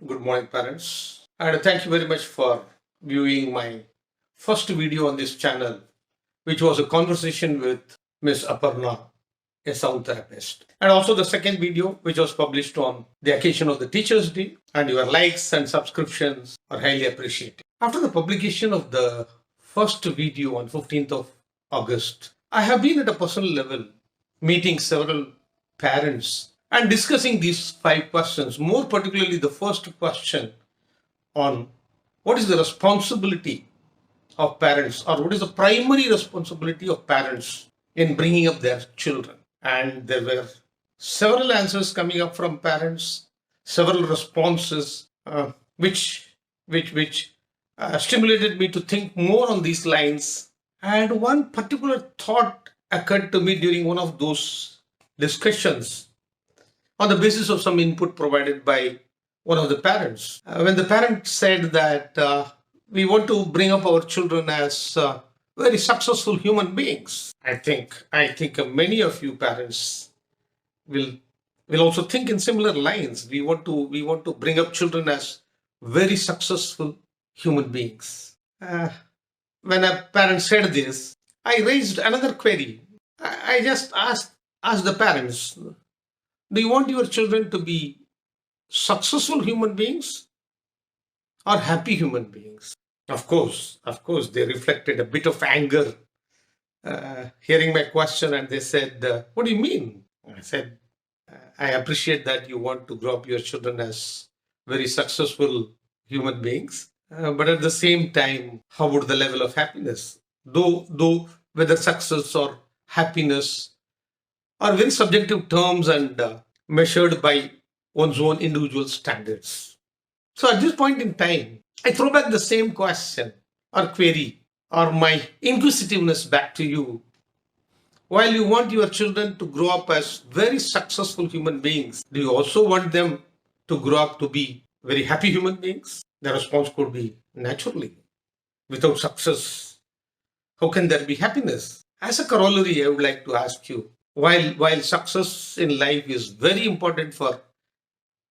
Good morning, parents. And thank you very much for viewing my first video on this channel, which was a conversation with Miss Aparna, a sound therapist. And also the second video, which was published on the occasion of the Teachers' Day. And your likes and subscriptions are highly appreciated. After the publication of the first video on 15th of August, I have been at a personal level meeting several parents and discussing these 5 questions, more particularly the first question on what is the responsibility of parents, or what is the primary responsibility of parents in bringing up their children. And there were several answers coming up from parents, several responses, which stimulated me to think more on these lines. And one particular thought occurred to me during one of those discussions on the basis of some input provided by one of the parents. When the parent said that we want to bring up our children as very successful human beings, I think many of you parents will also think in similar lines. We want to bring up children as very successful human beings. When a parent said this, I raised another query. I just asked the parents, do you want your children to be successful human beings or happy human beings? Of course, they reflected a bit of anger hearing my question, and they said, what do you mean? I said, I appreciate that you want to grow up your children as very successful human beings, but at the same time, how would the level of happiness? Though whether success or happiness are very subjective terms and measured by one's own individual standards. So at this point in time, I throw back the same question or query or my inquisitiveness back to you. While you want your children to grow up as very successful human beings, do you also want them to grow up to be very happy human beings? The response could be naturally. Without success, how can there be happiness? As a corollary, I would like to ask you, while success in life is very important for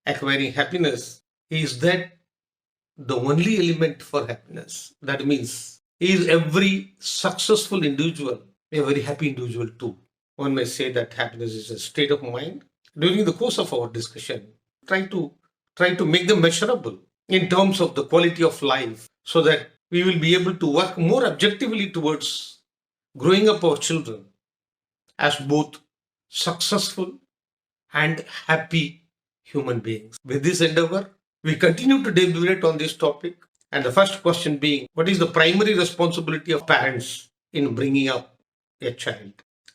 acquiring happiness, is that the only element for happiness? That means, is every successful individual a very happy individual too? One may say that happiness is a state of mind. During the course of our discussion, try to make them measurable in terms of the quality of life, so that we will be able to work more objectively towards growing up our children as both successful and happy human beings. With this endeavor, we continue to deliberate on this topic. And the first question being, what is the primary responsibility of parents in bringing up a child?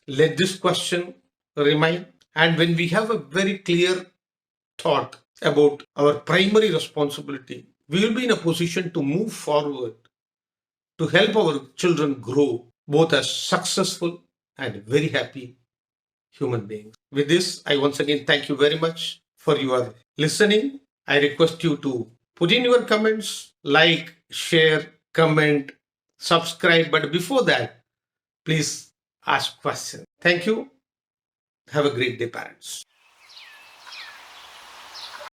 Let this question remain. And when we have a very clear thought about our primary responsibility, we will be in a position to move forward to help our children grow both as successful and very happy human beings. With this, I once again thank you very much for your listening. I request you to put in your comments, like, share, comment, subscribe. But before that, please ask questions. Thank you. Have a great day, parents.